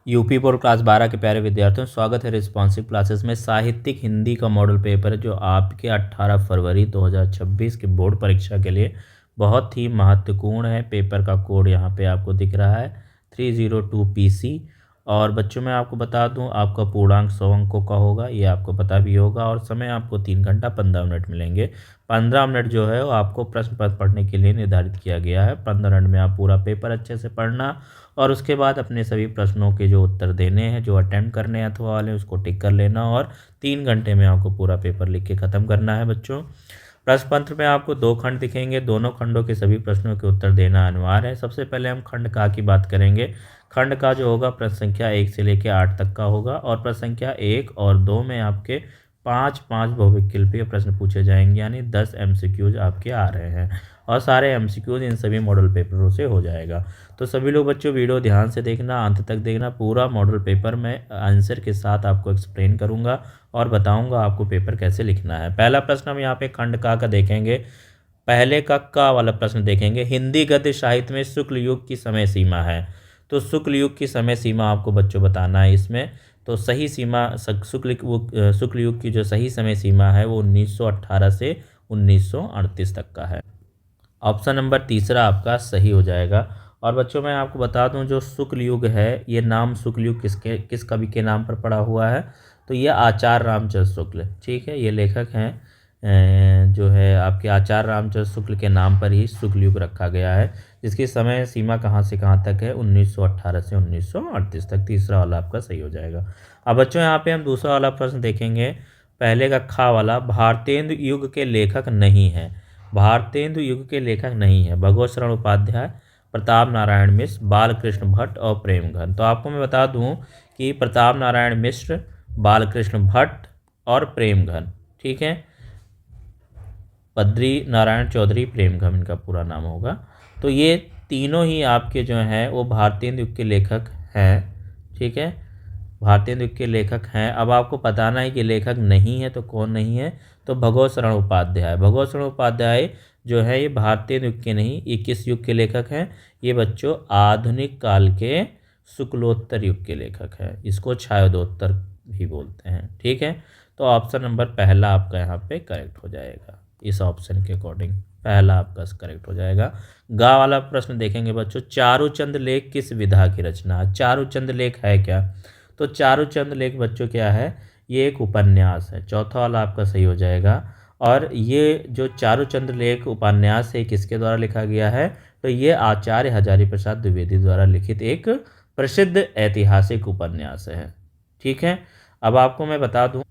UP board class 12 के प्यारे विद्यार्थियों, स्वागत है रिस्पॉन्सिव क्लासेस में। साहित्यिक हिंदी का मॉडल पेपर है जो आपके 18 फरवरी 2026 के बोर्ड परीक्षा के लिए बहुत ही महत्वपूर्ण है। पेपर का कोड यहाँ पे आपको दिख रहा है 302 PC। और बच्चों मैं आपको बता दूं, आपका पूर्णांक 100 अंकों का होगा, ये आपको पता भी होगा। और समय आपको 3 घंटा 15 मिनट मिलेंगे। 15 मिनट जो है वो आपको प्रश्न पत्र पढ़ने के लिए निर्धारित किया गया है। 15 मिनट में आप पूरा पेपर अच्छे से पढ़ना और उसके बाद अपने सभी प्रश्नों के जो उत्तर देने हैं, जो अटेम्प्ट करने हैं अथवा वाले, उसको टिक कर लेना और 3 घंटे में आपको पूरा पेपर लिख के ख़त्म करना है। बच्चों प्रश्न पत्र में आपको 2 खंड दिखेंगे, दोनों खंडों के सभी प्रश्नों के उत्तर देना अनिवार्य है। सबसे पहले हम खंड का की बात करेंगे। खंड का जो होगा प्रश्न संख्या 1 से लेकर 8 तक का होगा और प्रश्न संख्या 1 और 2 में आपके 5 बहुविकल्पीय प्रश्न पूछे जाएंगे, यानी 10 MCQs आपके आ रहे हैं और सारे MCQs इन सभी मॉडल पेपरों से हो जाएगा। तो सभी लोग बच्चों वीडियो ध्यान से देखना, अंत तक देखना। पूरा मॉडल पेपर में आंसर के साथ आपको एक्सप्लेन करूंगा और बताऊंगा आपको पेपर कैसे लिखना है। पहला प्रश्न हम यहाँ पे खंड का देखेंगे। पहले का वाला प्रश्न देखेंगे। हिंदी गद्य साहित्य में शुक्ल युग की समय सीमा है। तो शुक्ल युग की समय सीमा आपको बच्चों बताना है इसमें। तो सही सीमा शुक्ल युग की जो सही समय सीमा है वो 1918 से 1938 तक का है। ऑप्शन नंबर तीसरा आपका सही हो जाएगा। और बच्चों मैं आपको बता दूं, जो शुक्ल युग है, ये नाम शुक्ल युग किस कवि के नाम पर पड़ा हुआ है? तो ये आचार्य रामचंद्र शुक्ल, ठीक है, ये लेखक हैं। जो है आपके आचार्य रामचंद्र शुक्ल के नाम पर ही शुक्ल युग रखा गया है, जिसकी समय सीमा कहाँ से कहाँ तक है? 1918 से 1938 तक। तीसरा वाला आपका सही हो जाएगा। अब बच्चों यहाँ पे हम दूसरा वाला प्रश्न देखेंगे। पहले का खा वाला, भारतेंदु युग के लेखक नहीं है। भारतेंदु युग के लेखक नहीं है भगवत शरण उपाध्याय, प्रताप नारायण मिश्र, बालकृष्ण भट्ट और प्रेमघन। तो आपको मैं बता दूं कि प्रताप नारायण मिश्र, बालकृष्ण भट्ट और प्रेमघन, ठीक है, बद्री नारायण चौधरी प्रेमघन इनका पूरा नाम होगा। तो ये तीनों ही आपके जो हैं वो भारतेंदु युग के लेखक हैं, ठीक है, भारतेंदु युग के लेखक हैं। अब आपको बताना है कि लेखक नहीं है तो कौन नहीं है? तो भगवत शरण उपाध्याय। भगवत शरण उपाध्याय जो है ये भारतेंदु युग के नहीं, ये किस युग के लेखक हैं? ये बच्चों आधुनिक काल के शुक्लोत्तर युग के लेखक हैं। इसको छायोदोत्तर भी बोलते हैं, ठीक है। तो ऑप्शन नंबर पहला आपका यहाँ पे करेक्ट हो जाएगा। इस ऑप्शन के अकॉर्डिंग पहला आपका करेक्ट हो जाएगा। गा वाला प्रश्न देखेंगे बच्चों। चारुचंद लेख किस विधा की रचना है? चारुचंद लेख है क्या? तो चारुचंद लेख बच्चों क्या है? ये एक उपन्यास है। चौथा वाला आपका सही हो जाएगा। और ये जो चारुचंद लेख उपन्यास है किसके द्वारा लिखा गया है? तो ये आचार्य हजारी प्रसाद द्विवेदी द्वारा लिखित एक प्रसिद्ध ऐतिहासिक उपन्यास है, ठीक है। अब आपको मैं बता दूं,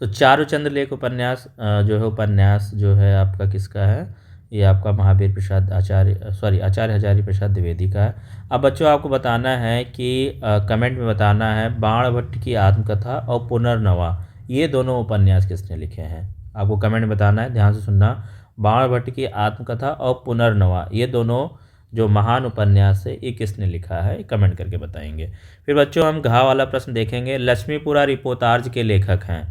तो चारुचंद लेख उपन्यास उपन्यास जो है आपका किसका है? ये आपका महावीर प्रसाद आचार्य हजारी प्रसाद द्विवेदी का है। अब बच्चों आपको बताना है कि कमेंट में बताना है बाणभट्ट की आत्मकथा और पुनर्नवा, ये दोनों उपन्यास किसने लिखे हैं? आपको कमेंट में बताना है, ध्यान से सुनना। बाणभट्ट की आत्मकथा और पुनर्नवा, ये दोनों जो महान उपन्यास है, ये किसने लिखा है? कमेंट करके बताएंगे। फिर बच्चों हम घा वाला प्रश्न देखेंगे। लक्ष्मीपुरा रिपोर्टार्ज के लेखक हैं।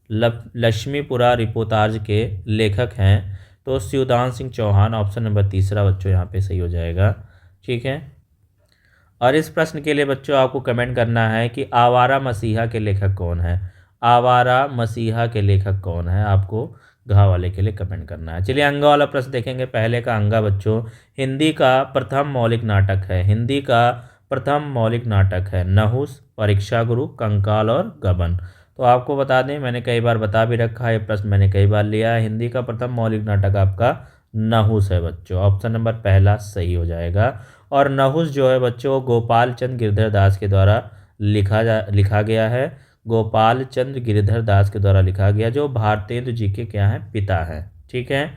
लक्ष्मीपुरा रिपोर्टार्ज के लेखक हैं तो शिवदान सिंह चौहान। ऑप्शन नंबर तीसरा बच्चों यहाँ पे सही हो जाएगा, ठीक है। और इस प्रश्न के लिए बच्चों आपको कमेंट करना है कि आवारा मसीहा के लेखक कौन है? आवारा मसीहा के लेखक कौन है? आपको घा वाले के लिए कमेंट करना है। चलिए अंगा वाला प्रश्न देखेंगे। पहले का अंगा बच्चों हिंदी का प्रथम मौलिक नाटक है। हिंदी का प्रथम मौलिक नाटक है नहुस, परीक्षा गुरु, कंकाल और गबन। तो आपको बता दें, मैंने कई बार बता भी रखा है, ये प्रश्न मैंने कई बार लिया है। हिंदी का प्रथम मौलिक नाटक आपका नहुस है बच्चों। ऑप्शन नंबर पहला सही हो जाएगा। और नहुस जो है बच्चों गोपाल चंद गिरधर दास के द्वारा लिखा गया है। गोपाल चंद गिरधर दास के द्वारा लिखा गया, जो भारतेंदु जी के क्या हैं? पिता हैं, ठीक है।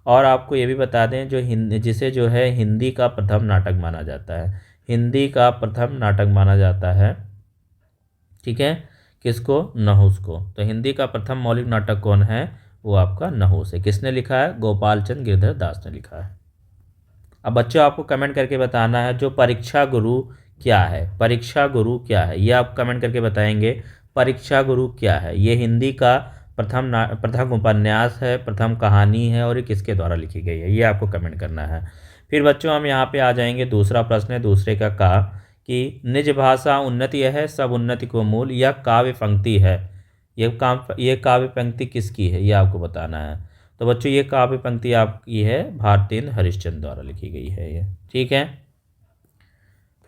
और आपको ये भी बता दें, जिसे जो है हिंदी का प्रथम नाटक माना जाता है। हिंदी का प्रथम नाटक माना जाता है, ठीक है, किसको? नहुस को। तो हिंदी का प्रथम मौलिक नाटक कौन है? वो आपका नहुस है। किसने लिखा है? गोपाल चंद गिरधर दास ने लिखा है। अब बच्चों आपको कमेंट करके बताना है जो परीक्षा गुरु क्या है? परीक्षा गुरु क्या है ये आप कमेंट करके बताएंगे। परीक्षा गुरु क्या है? ये हिंदी का प्रथम उपन्यास है, प्रथम कहानी है और ये किसके द्वारा लिखी गई है? ये आपको कमेंट करना है। फिर बच्चों हम यहाँ पे आ जाएंगे। दूसरा प्रश्न है दूसरे का कि निज भाषा उन्नति है, सब उन्नति को मूल, यह काव्य पंक्ति है। ये काव्य पंक्ति किसकी है, ये आपको बताना है। तो बच्चों ये काव्य पंक्ति आपकी है भारतेंदु हरिश्चंद्र द्वारा लिखी गई है ये, ठीक है।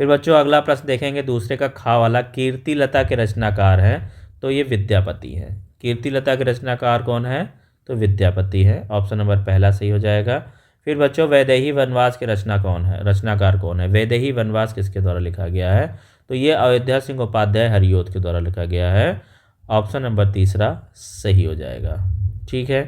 फिर बच्चों अगला प्रश्न देखेंगे दूसरे का खा वाला। कीर्तिलता के रचनाकार हैं, तो ये विद्यापति हैं। कीर्तिलता के रचनाकार कौन है, तो विद्यापति है। ऑप्शन नंबर पहला सही हो जाएगा। फिर बच्चों वैदेही वनवास के रचनाकार कौन है। वैदेही वनवास किसके द्वारा लिखा गया है, तो ये अयोध्या सिंह उपाध्याय हरियोध के द्वारा लिखा गया है। ऑप्शन नंबर तीसरा सही हो जाएगा, ठीक है।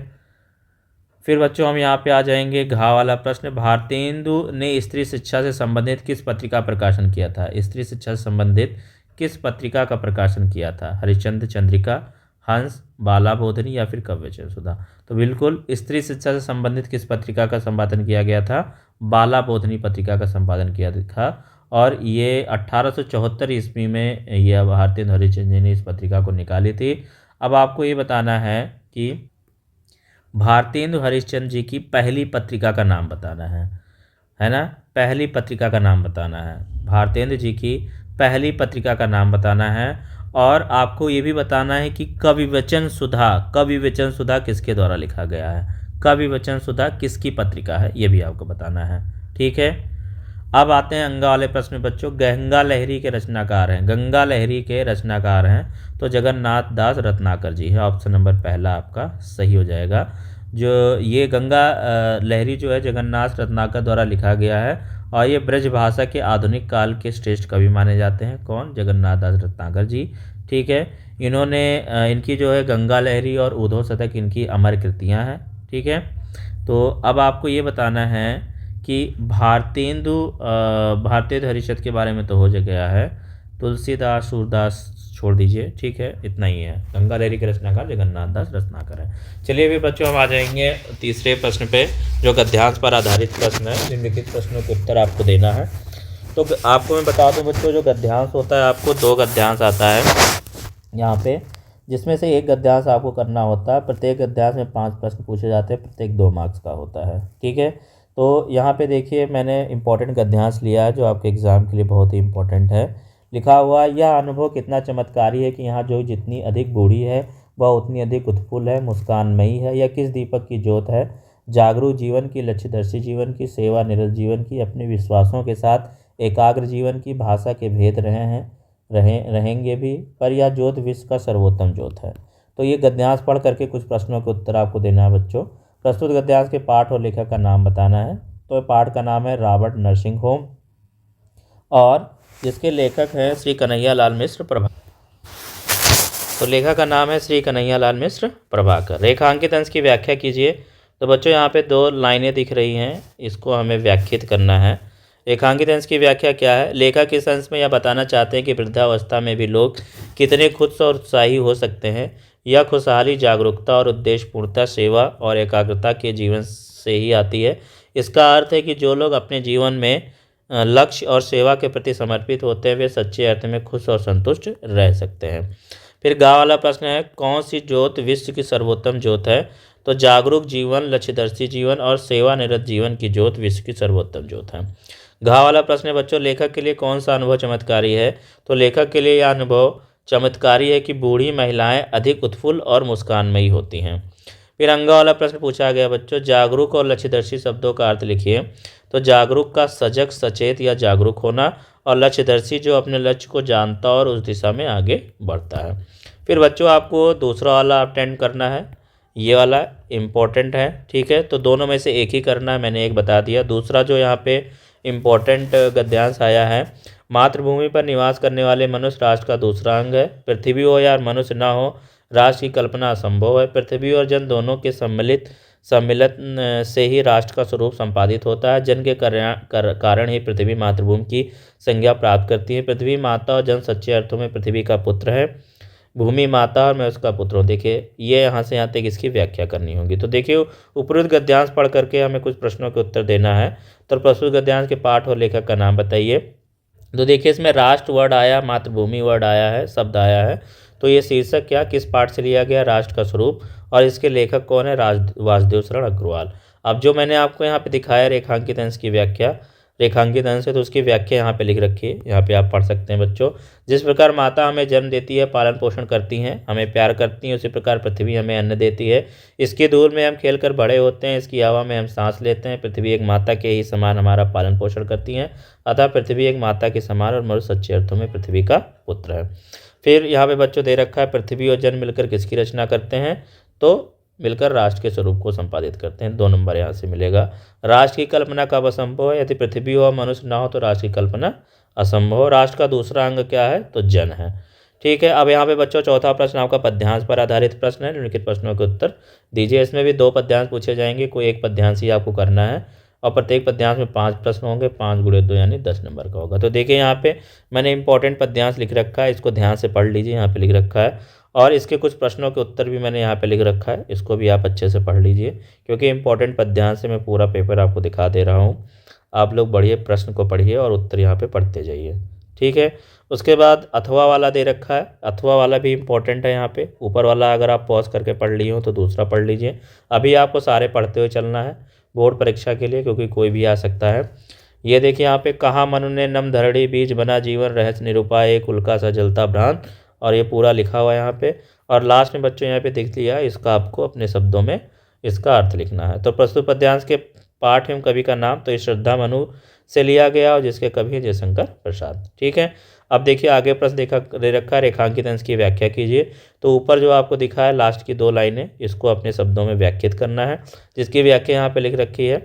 फिर बच्चों हम यहाँ पे आ जाएंगे घा वाला प्रश्न। भारतेंदु ने स्त्री शिक्षा से संबंधित किस पत्रिका प्रकाशन किया था। स्त्री शिक्षा से संबंधित किस पत्रिका का प्रकाशन किया था। हरिश्चंद्र चंद्रिका, हंस, बाला बोधनी या फिर काव्यचरण सुधा। तो बिल्कुल स्त्री शिक्षा से संबंधित किस पत्रिका का संपादन किया गया था, बाला बोधनी पत्रिका का संपादन किया था। और ये 1874 ईस्वी में यह भारतेंदु हरिश्चंद्र जी ने इस पत्रिका को निकाली थी। अब आपको ये बताना है कि भारतेंदु हरिश्चंद्र जी की पहली पत्रिका का नाम बताना है ना। पहली पत्रिका का नाम बताना है, भारतेंदु जी की पहली पत्रिका का नाम बताना है। और आपको ये भी बताना है कि कविवचन सुधा किसके द्वारा लिखा गया है। कविवचन सुधा किसकी पत्रिका है, ये भी आपको बताना है, ठीक है। अब आते हैं अंगा वाले प्रश्न में बच्चों। गंगा लहरी के रचनाकार हैं, तो जगन्नाथ दास रत्नाकर जी है। ऑप्शन नंबर पहला आपका सही हो जाएगा। जो ये गंगा लहरी जो है जगन्नाथ रत्नाकर द्वारा लिखा गया है, और ये ब्रज भाषा के आधुनिक काल के श्रेष्ठ कवि माने जाते हैं। कौन, जगन्नाथ दास रत्नाकर जी, ठीक है। इन्होंने इनकी जो है गंगा लहरी और उद्धव शतक इनकी अमर कृतियाँ हैं, ठीक है। तो अब आपको ये बताना है कि भारतेंदु हरिश्चंद्र के बारे में तो हो गया है। तुलसीदास, सूरदास छोड़ दीजिए, ठीक है, इतना ही है। गंगा लहरी के रचनाकार जगन्नाथ दास रत्नाकर है। चलिए अभी बच्चों हम आ जाएंगे तीसरे प्रश्न पे, जो गद्यांश पर आधारित प्रश्न है। निम्नलिखित प्रश्नों के उत्तर आपको देना है। तो आपको मैं बता दूं बच्चों, जो गद्यांश होता है आपको 2 गद्यांश आता है यहाँ पे, जिसमें से एक गद्यांश आपको करना होता है। प्रत्येक गद्यांश में 5 प्रश्न पूछे जाते हैं, प्रत्येक 2 मार्क्स का होता है, ठीक है। तो यहाँ पे देखिए मैंने इंपॉर्टेंट गद्यांश लिया है जो आपके एग्ज़ाम के लिए बहुत ही इंपॉर्टेंट है। लिखा हुआ, यह अनुभव कितना चमत्कारी है कि यहाँ जो जितनी अधिक बूढ़ी है वह उतनी अधिक उत्फुल्ल है, मुस्कानमयी है। यह किस दीपक की ज्योत है। जागरूक जीवन की, लक्ष्यदर्शी जीवन की, सेवा निरत जीवन की, अपने विश्वासों के साथ एकाग्र जीवन की। भाषा के भेद रहेंगे भी, पर यह ज्योत विश्व का सर्वोत्तम ज्योत है। तो ये गद्यांश पढ़ करके कुछ प्रश्नों के उत्तर आपको देना है बच्चों। प्रस्तुत गद्यांश के पाठ और लेखक का नाम बताना है। तो पाठ का नाम है रॉबर्ट नरसिंह होम, और जिसके लेखक हैं श्री कन्हैयालाल मिश्र प्रभाकर। तो लेखक का नाम है श्री कन्हैयालाल मिश्र प्रभाकर। रेखांकित अंश की व्याख्या कीजिए। तो बच्चों यहाँ पे 2 लाइनें दिख रही हैं, इसको हमें व्याख्यात करना है। रेखांकित अंश की व्याख्या क्या है। लेखक इस अंश में यह बताना चाहते हैं कि वृद्धावस्था में भी लोग कितने खुश और उत्साही हो सकते हैं। यह खुशहाली जागरूकता और उद्देश्यपूर्णता, सेवा और एकाग्रता के जीवन से ही आती है। इसका अर्थ है कि जो लोग अपने जीवन में लक्ष्य और सेवा के प्रति समर्पित होते हैं वे सच्चे अर्थ में खुश और संतुष्ट रह सकते हैं। फिर गा वाला प्रश्न है, कौन सी ज्योत विश्व की सर्वोत्तम ज्योत है। तो जागरूक जीवन, लक्ष्यदर्शी जीवन और सेवा निरत जीवन की ज्योत विश्व की सर्वोत्तम ज्योत है। घा वाला प्रश्न है बच्चों, लेखक के लिए कौन सा अनुभव चमत्कारी है। तो लेखक के लिए यह अनुभव चमत्कारी है कि बूढ़ी महिलाएं अधिक उत्फुल्ल और मुस्कानमयी होती हैं। फिर अंगा वाला प्रश्न पूछा गया बच्चों, जागरूक और लक्ष्यदर्शी शब्दों का अर्थ लिखिए। तो जागरूक का सजग, सचेत या जागरूक होना, और लक्ष्यदर्शी जो अपने लक्ष्य को जानता और उस दिशा में आगे बढ़ता है। फिर बच्चों आपको दूसरा वाला अटेंड करना है, ये वाला इम्पोर्टेंट है, ठीक है। तो दोनों में से एक ही करना है, मैंने एक बता दिया। दूसरा जो यहाँ पे इम्पोर्टेंट गद्यांश आया है, मातृभूमि पर निवास करने वाले मनुष्य राष्ट्र का दूसरा अंग है। पृथ्वी हो या मनुष्य ना हो, राष्ट्र की कल्पना असंभव है। पृथ्वी और जन दोनों के सम्मिलन से ही राष्ट्र का स्वरूप संपादित होता है। जन के कारण ही पृथ्वी मातृभूमि की संज्ञा प्राप्त करती है। पृथ्वी माता और जन सच्चे अर्थों में पृथ्वी का पुत्र है। भूमि माता और मैं उसका पुत्र हूँ। देखिए ये यहाँ से यहाँ तक इसकी व्याख्या करनी होगी। तो देखिए उपरोक्त गद्यांश पढ़ करके हमें कुछ प्रश्नों के उत्तर देना है। तो प्रस्तुत गद्यांश के पाठ और लेखक का नाम बताइए। तो देखिए इसमें राष्ट्र वर्ड आया, मातृभूमि वर्ड आया है, शब्द आया है। तो ये शीर्षक क्या किस पाठ से लिया गया, राष्ट्र का स्वरूप, और इसके लेखक कौन है, वासुदेव शरण अग्रवाल। अब जो मैंने आपको यहाँ पे दिखाया रेखांकित अंश की व्याख्या, रेखांकित अंश है तो उसकी व्याख्या यहाँ पे लिख रखी है, यहाँ पे आप पढ़ सकते हैं बच्चों। जिस प्रकार माता हमें जन्म देती है, पालन पोषण करती हैं, हमें प्यार करती हैं, उसी प्रकार पृथ्वी हमें अन्न देती है। इसकी धूल में हम खेलकर बड़े होते हैं, इसकी हवा में हम सांस लेते हैं। पृथ्वी एक माता के ही समान हमारा पालन पोषण करती हैं, अतः पृथ्वी एक माता के समान और मनुष्य सच्चे अर्थों में पृथ्वी का पुत्र है। फिर यहाँ पे बच्चों दे रखा है पृथ्वी और जल मिलकर किसकी रचना करते हैं, तो मिलकर राष्ट्र के स्वरूप को संपादित करते हैं। 2 नंबर यहाँ से मिलेगा। राष्ट्र की कल्पना कब असंभव है, यदि पृथ्वी हो मनुष्य ना हो तो राष्ट्र की कल्पना असंभव हो। राष्ट्र का दूसरा अंग क्या है, तो जन है। ठीक है, अब यहाँ पे बच्चों चौथा प्रश्न आपका पद्यांश पर आधारित प्रश्न है। निम्नलिखित प्रश्नों के उत्तर दीजिए। इसमें भी 2 पद्यांश पूछे जाएंगे, कोई एक पद्यांश ही आपको करना है और प्रत्येक पद्यांश में 5 प्रश्न होंगे, 5 × 2 यानी 10 नंबर का होगा। तो देखिए यहाँ पे मैंने इंपॉर्टेंट पद्यांश लिख रखा है, इसको ध्यान से पढ़ लीजिए, यहाँ पे लिख रखा है। और इसके कुछ प्रश्नों के उत्तर भी मैंने यहाँ पे लिख रखा है, इसको भी आप अच्छे से पढ़ लीजिए, क्योंकि इंपॉर्टेंट पद्यांश से मैं पूरा पेपर आपको दिखा दे रहा हूँ। आप लोग बढ़िए प्रश्न को पढ़िए और उत्तर यहाँ पे पढ़ते जाइए। ठीक है, उसके बाद अथवा वाला दे रखा है, अथवा वाला भी इंपॉर्टेंट है। यहाँ पे ऊपर वाला अगर आप पॉज करके पढ़ लिए हो तो दूसरा पढ़ लीजिए। अभी आपको सारे पढ़ते हुए चलना है बोर्ड परीक्षा के लिए, क्योंकि कोई भी आ सकता है। ये देखिए यहाँ पे, कहा मनु ने नम धरणी बीज बना जीवन रहस्य निरूपाय एक उल्का सा जलता भ्रांत, और ये पूरा लिखा हुआ है यहाँ पे। और लास्ट में बच्चों यहाँ पे देख लिया, इसका आपको अपने शब्दों में इसका अर्थ लिखना है। तो प्रस्तुत पद्यांश के पाठ एवं कवि का नाम, तो ये श्रद्धा मनु से लिया गया और जिसके कवि जयशंकर प्रसाद। ठीक है, अब देखिए आगे प्रश्न दे रखा है, रेखांकित अंश की व्याख्या कीजिए। तो ऊपर जो आपको दिखा है लास्ट की 2 लाइनें, इसको अपने शब्दों में व्याख्यात करना है, जिसकी व्याख्या यहाँ पे लिख रखी है।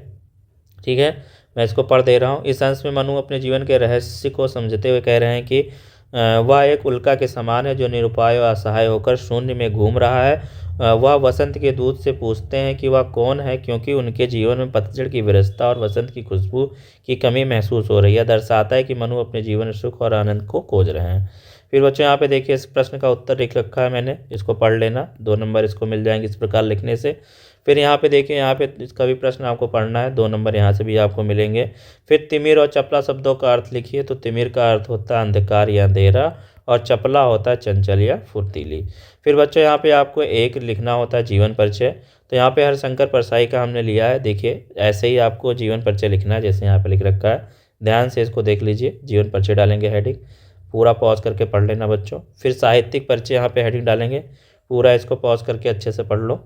ठीक है, मैं इसको पढ़ दे रहा हूँ। इस अंश में मनु अपने जीवन के रहस्य को समझते हुए कह रहे हैं कि वह एक उल्का के समान है जो निरुपाय और असहाय होकर शून्य में घूम रहा है। वह वसंत के दूत से पूछते हैं कि वह कौन है, क्योंकि उनके जीवन में पतझड़ की विरसता और वसंत की खुशबू की कमी महसूस हो रही है। दर्शाता है कि मनु अपने जीवन में सुख और आनंद को खोज रहे हैं। फिर बच्चों यहाँ पे देखिए, इस प्रश्न का उत्तर लिख रखा है मैंने, इसको पढ़ लेना, 2 नंबर इसको मिल जाएंगे इस प्रकार लिखने से। फिर यहाँ पे देखिए, यहाँ पे इसका भी प्रश्न आपको पढ़ना है, 2 नंबर यहाँ से भी आपको मिलेंगे। फिर तिमिर और चपला शब्दों का अर्थ लिखिए। तो तिमिर का अर्थ होता है अंधकार या अंधेरा, और चपला होता है चंचल या फुर्तीली। फिर बच्चों यहाँ पे आपको एक लिखना होता है जीवन परिचय। तो यहाँ पे हरिशंकर परसाई का हमने लिया है। देखिए ऐसे ही आपको जीवन परिचय लिखना है, जैसे यहाँ पे लिख रखा है, ध्यान से इसको देख लीजिए। जीवन परिचय डालेंगे हेडिंग, पूरा पॉज करके पढ़ लेना बच्चों। फिर साहित्यिक परिचय यहाँ पे हेडिंग डालेंगे, पूरा इसको पॉज करके अच्छे से पढ़ लो।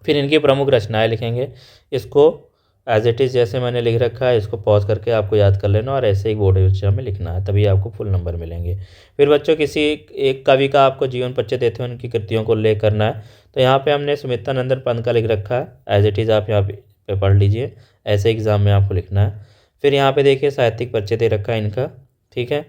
फिर इनकी प्रमुख रचनाएं लिखेंगे, इसको एज इट इज़ जैसे मैंने लिख रखा है इसको पॉज करके आपको याद कर लेना, और ऐसे ही बोर्ड परीक्षा में लिखना है, तभी आपको फुल नंबर मिलेंगे। फिर बच्चों किसी एक कवि का आपको जीवन परिचय देते हैं, उनकी कृतियों को उल्लेख करना है। तो यहाँ पे हमने सुमित्रानंदन पंत का लिख रखा है, एज इट इज़ आप यहाँ पे पढ़ लीजिए, ऐसे एग्जाम में आपको लिखना है। फिर यहाँ पे देखिए साहित्यिक परिचय दे रखा है इनका। ठीक है,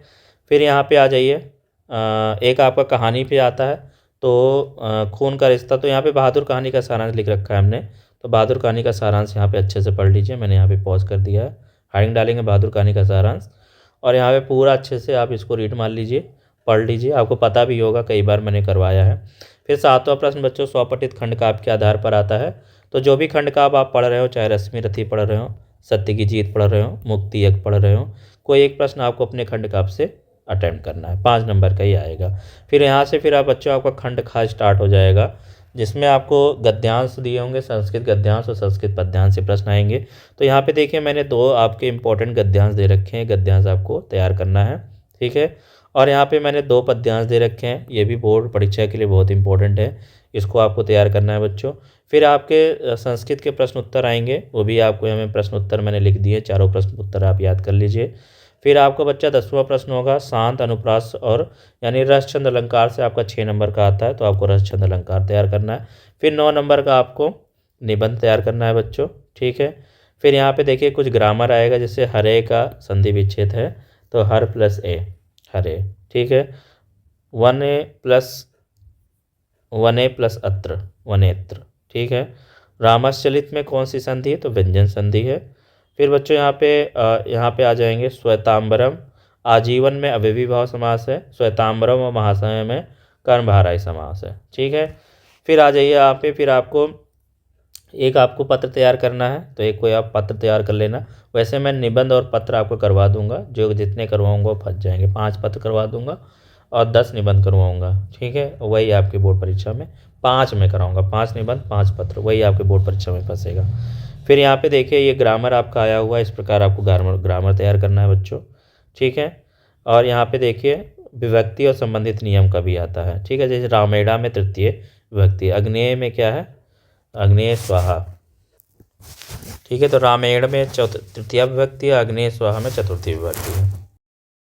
फिर यहाँ पे आ जाइए, एक आपका कहानी पे आता है, तो खून का रिश्ता। तो यहाँ पे बहादुर कहानी का सारांश लिख रखा है हमने, तो बहादुर कहानी का सारांश यहाँ पे अच्छे से पढ़ लीजिए। मैंने यहाँ पे पॉज कर दिया है, हेडिंग डालेंगे बहादुर कहानी का सारांश, और यहाँ पे पूरा अच्छे से आप इसको रीड मान लीजिए, पढ़ लीजिए, आपको पता भी होगा, कई बार मैंने करवाया है। फिर 7वां प्रश्न बच्चों, स्वपठित खंड काव्य के आधार पर आता है। तो जो भी खंड काव्य आप पढ़ रहे हो, चाहे रश्मि रथी पढ़ रहे हो, सत्य की जीत पढ़ रहे हो, मुक्ति यज्ञ पढ़ रहे हो, कोई एक प्रश्न आपको अपने खंड काव्य से अटेम्प्ट करना है, 5 नंबर का ही आएगा। फिर यहाँ से फिर आप बच्चों आपका खंड खा स्टार्ट हो जाएगा, जिसमें आपको गद्यांश दिए होंगे, संस्कृत गद्यांश और संस्कृत पद्यांश से प्रश्न आएंगे। तो यहाँ पे देखिए मैंने 2 आपके इंपॉर्टेंट गद्यांश दे रखे हैं, गद्यांश आपको तैयार करना है। ठीक है, और यहाँ पे मैंने 2 पद्यांश दे रखे हैं, ये भी बोर्ड परीक्षा के लिए बहुत इंपॉर्टेंट है, इसको आपको तैयार करना है बच्चों। फिर आपके संस्कृत के प्रश्न उत्तर आएंगे, वो भी आपको हमें प्रश्न उत्तर मैंने लिख दिए, चारों प्रश्न उत्तर आप याद कर लीजिए। फिर आपका बच्चा 10वां प्रश्न होगा, शांत अनुप्रास और यानी रस छंद अलंकार से आपका 6 नंबर का आता है, तो आपको रस छंद अलंकार तैयार करना है। फिर 9 नंबर का आपको निबंध तैयार करना है बच्चों। ठीक है, फिर यहाँ पे देखिए कुछ ग्रामर आएगा, जैसे हरे का संधि विच्छेद है, तो हर प्लस ए हरे। ठीक है, वने प्लस अत्र वनेत्र। ठीक है, रामश्चलित में कौन सी संधि है, तो व्यंजन संधि है। फिर बच्चों यहाँ पे आ जाएंगे, श्वेतांबरम आजीवन में अव्ययीभाव समास है, श्वेतांबरम और महाशय में कर्मधारय समास है। ठीक है, फिर आ जाइए यहाँ पे, फिर आपको एक आपको पत्र तैयार करना है, तो एक कोई आप पत्र तैयार कर लेना। वैसे मैं निबंध और पत्र आपको करवा दूंगा, जो जितने करवाऊंगा वो फंस जाएंगे, 5 पत्र करवा दूंगा और 10 निबंध करवाऊंगा। ठीक है, वही आपकी बोर्ड परीक्षा में 5 में कराऊंगा, 5 निबंध 5 पत्र, वही आपके बोर्ड परीक्षा में फंसेगा। फिर यहाँ पे देखिए ये ग्रामर आपका आया हुआ है, इस प्रकार आपको ग्रामर तैयार करना है बच्चों, ठीक है। और यहाँ पे देखिए विभक्ति और संबंधित नियम का भी आता है, ठीक है। जैसे रामेड़ा में तृतीय विभक्ति, अग्नेय में क्या है, अग्नेय स्वाहा, ठीक है। तो रामेण में तृतीय विभक्ति है, अग्नेय स्वाहा में चतुर्थी विभक्ति है।